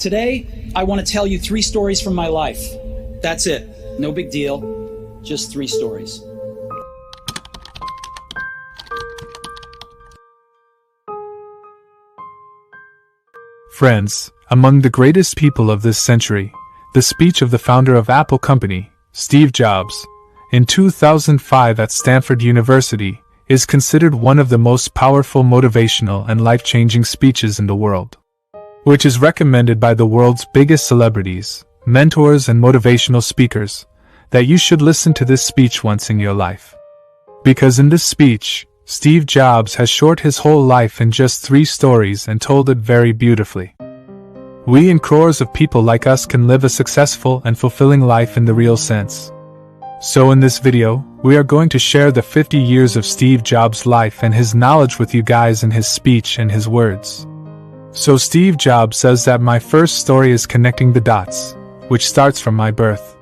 Today, I want to tell you 3 stories from my life. That's it. No big deal. Just 3 stories. Friends, among the greatest people of this century, the speech of the founder of Apple Company, Steve Jobs, in 2005 at Stanford University, is considered one of the most powerful motivational and life-changing speeches in the world, which is recommended by the world's biggest celebrities, mentors and motivational speakers, that you should listen to this speech once in your life. Because in this speech, Steve Jobs has short his whole life in just 3 stories and told it very beautifully. We and crores of people like us can live a successful and fulfilling life in the real sense. So in this video, we are going to share the 50 years of Steve Jobs' life and his knowledge with you guys in his speech and his words. So Steve Jobs says that my first story is connecting the dots, which starts from my birth.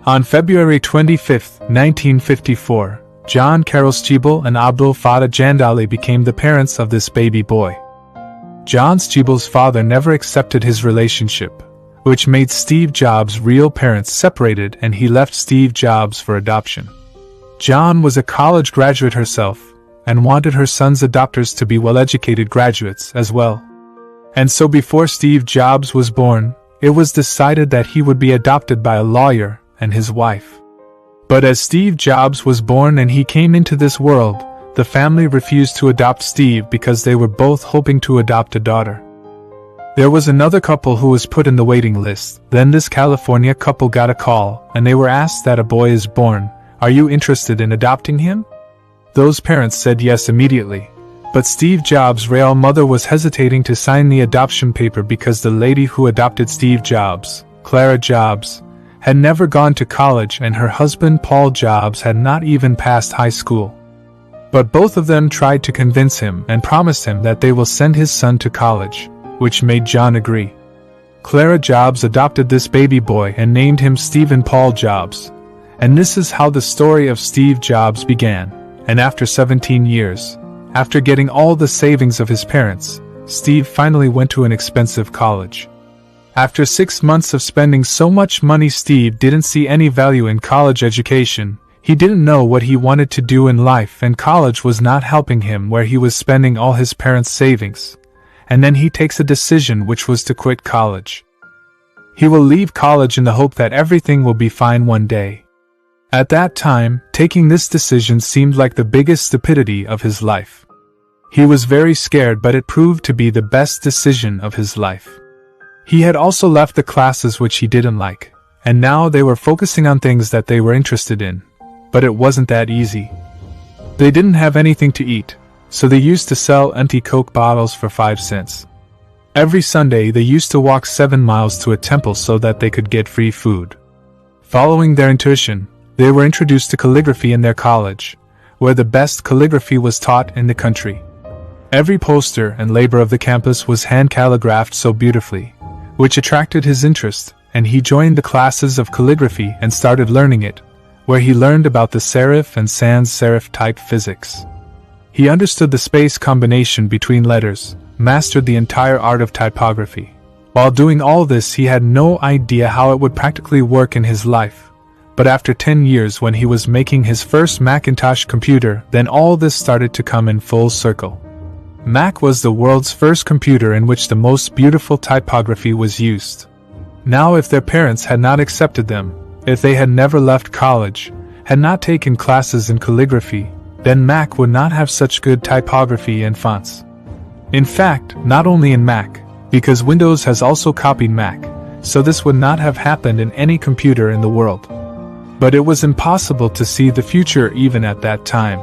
On February 25, 1954, John Carroll Schiebel and Abdul Fattah Jandali became the parents of this baby boy. John Schiebel's father never accepted his relationship, which made Steve Jobs' real parents separated, and he left Steve Jobs for adoption. John was a college graduate herself, and wanted her son's adopters to be well-educated graduates as well. And so before Steve Jobs was born, it was decided that he would be adopted by a lawyer and his wife. But as Steve Jobs was born and he came into this world, the family refused to adopt Steve because they were both hoping to adopt a daughter. There was another couple who was put in the waiting list. Then this California couple got a call, and they were asked that a boy is born. Are you interested in adopting him? Those parents said yes immediately. But Steve Jobs' real mother was hesitating to sign the adoption paper because the lady who adopted Steve Jobs, Clara Jobs, had never gone to college, and her husband Paul Jobs had not even passed high school. But both of them tried to convince him and promised him that they will send his son to college, which made John agree. Clara Jobs adopted this baby boy and named him Stephen Paul Jobs. And this is how the story of Steve Jobs began. And after 17 years, after getting all the savings of his parents, Steve finally went to an expensive college. After 6 months of spending so much money, Steve didn't see any value in college education. He didn't know what he wanted to do in life, and college was not helping him where he was spending all his parents' savings. And then he takes a decision, which was to quit college. He will leave college in the hope that everything will be fine one day. At that time, taking this decision seemed like the biggest stupidity of his life. He was very scared, but it proved to be the best decision of his life. He had also left the classes which he didn't like, and now they were focusing on things that they were interested in. But it wasn't that easy. They didn't have anything to eat, so they used to sell empty Coke bottles for 5 cents. Every Sunday they used to walk 7 miles to a temple so that they could get free food. Following their intuition, they were introduced to calligraphy in their college, where the best calligraphy was taught in the country. Every poster and label of the campus was hand calligraphed so beautifully, which attracted his interest, and he joined the classes of calligraphy and started learning it, where he learned about the serif and sans serif type physics. He understood the space combination between letters, mastered the entire art of typography. While doing all this, he had no idea how it would practically work in his life. But after 10 years, when he was making his first Macintosh computer, then all this started to come in full circle. Mac was the world's first computer in which the most beautiful typography was used. Now, if their parents had not accepted them, if they had never left college, had not taken classes in calligraphy, then Mac would not have such good typography and fonts. In fact, not only in Mac, because Windows has also copied Mac, so this would not have happened in any computer in the world. But it was impossible to see the future even at that time.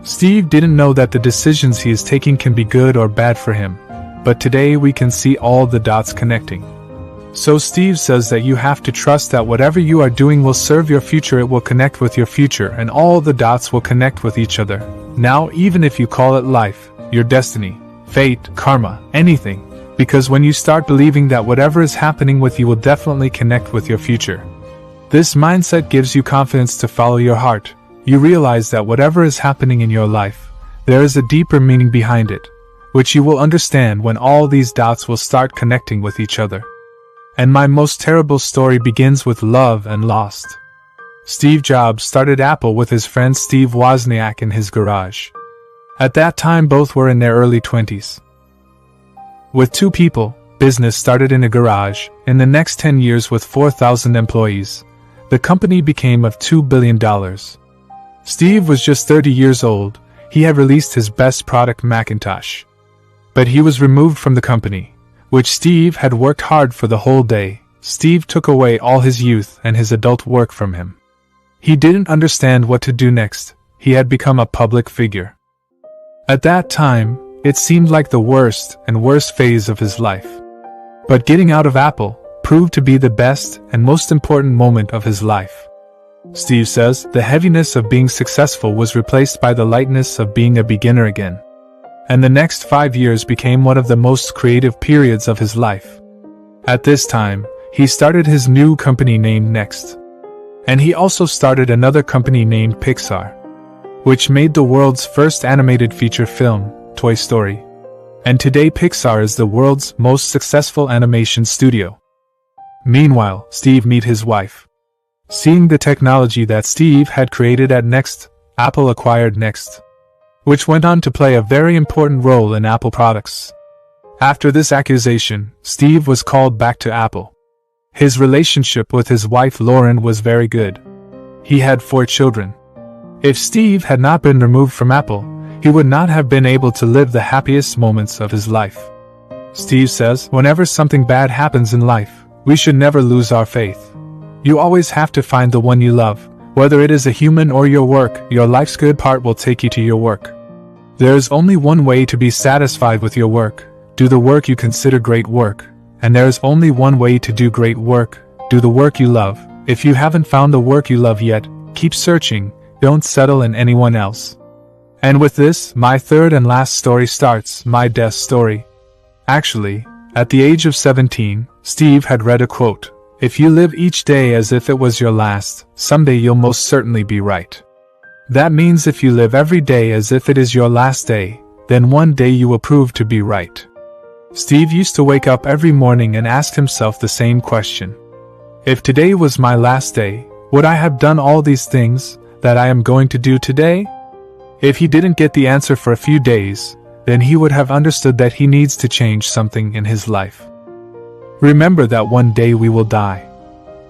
Steve didn't know that the decisions he is taking can be good or bad for him, but today we can see all the dots connecting. So Steve says that you have to trust that whatever you are doing will serve your future, it will connect with your future, and all the dots will connect with each other. Now, even if you call it life, your destiny, fate, karma, anything, because when you start believing that whatever is happening with you will definitely connect with your future, this mindset gives you confidence to follow your heart. You realize that whatever is happening in your life, there is a deeper meaning behind it, which you will understand when all these dots will start connecting with each other. And my most terrible story begins with love and lost. Steve Jobs started Apple with his friend Steve Wozniak in his garage. At that time, both were in their early 20s. With two people, business started in a garage. In the next 10 years, with 4,000 employees, the company became of $2 billion. Steve was just 30 years old. He had released his best product, Macintosh. But he was removed from the company, which Steve had worked hard for the whole day. Steve took away all his youth and his adult work from him. He didn't understand what to do next. He had become a public figure. At that time, it seemed like the worst and worst phase of his life. But getting out of Apple proved to be the best and most important moment of his life. Steve says the heaviness of being successful was replaced by the lightness of being a beginner again. And the next 5 years became one of the most creative periods of his life. At this time, he started his new company named Next. And he also started another company named Pixar, which made the world's first animated feature film, Toy Story. And today Pixar is the world's most successful animation studio. Meanwhile, Steve met his wife. Seeing the technology that Steve had created at Next, Apple acquired Next, which went on to play a very important role in Apple products. After this acquisition, Steve was called back to Apple. His relationship with his wife Lauren was very good. He had 4 children. If Steve had not been removed from Apple, he would not have been able to live the happiest moments of his life. Steve says, whenever something bad happens in life, we should never lose our faith. You always have to find the one you love. Whether it is a human or your work, your life's good part will take you to your work. There is only one way to be satisfied with your work. Do the work you consider great work. And there is only one way to do great work. Do the work you love. If you haven't found the work you love yet, keep searching. Don't settle in anyone else. And with this, my third and last story starts, my death story. Actually, at the age of 17, Steve had read a quote. If you live each day as if it was your last, someday you'll most certainly be right. That means if you live every day as if it is your last day, then one day you will prove to be right. Steve used to wake up every morning and ask himself the same question. If today was my last day, would I have done all these things that I am going to do today? If he didn't get the answer for a few days, then he would have understood that he needs to change something in his life. Remember that one day we will die.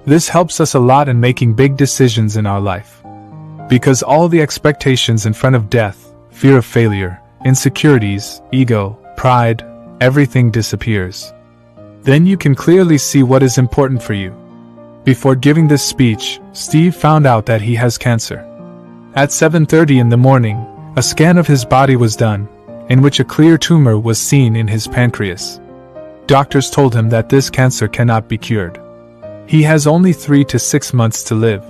This helps us a lot in making big decisions in our life. Because all the expectations in front of death, fear of failure, insecurities, ego, pride, everything disappears. Then you can clearly see what is important for you. Before giving this speech, Steve found out that he has cancer. At 7:30 in the morning, a scan of his body was done, in which a clear tumor was seen in his pancreas. Doctors told him that this cancer cannot be cured. He has only 3 to 6 months to live.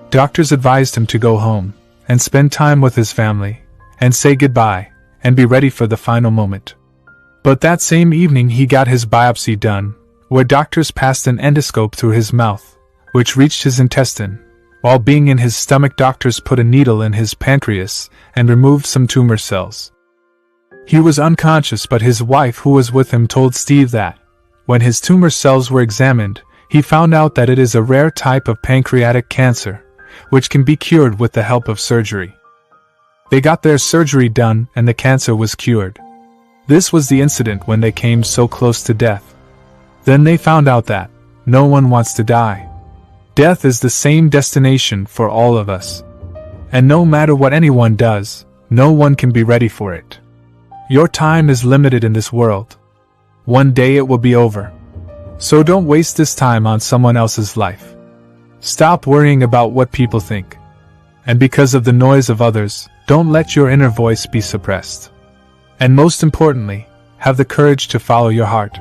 Doctors advised him to go home and spend time with his family and say goodbye and be ready for the final moment. But that same evening he got his biopsy done, where doctors passed an endoscope through his mouth, which reached his intestine. While being in his stomach, doctors put a needle in his pancreas and removed some tumor cells. He was unconscious, but his wife, who was with him, told Steve that, when his tumor cells were examined, he found out that it is a rare type of pancreatic cancer, which can be cured with the help of surgery. They got their surgery done and the cancer was cured. This was the incident when they came so close to death. Then they found out that no one wants to die. Death is the same destination for all of us. And no matter what anyone does, no one can be ready for it. Your time is limited in this world. One day it will be over. So don't waste this time on someone else's life. Stop worrying about what people think. And because of the noise of others, don't let your inner voice be suppressed. And most importantly, have the courage to follow your heart.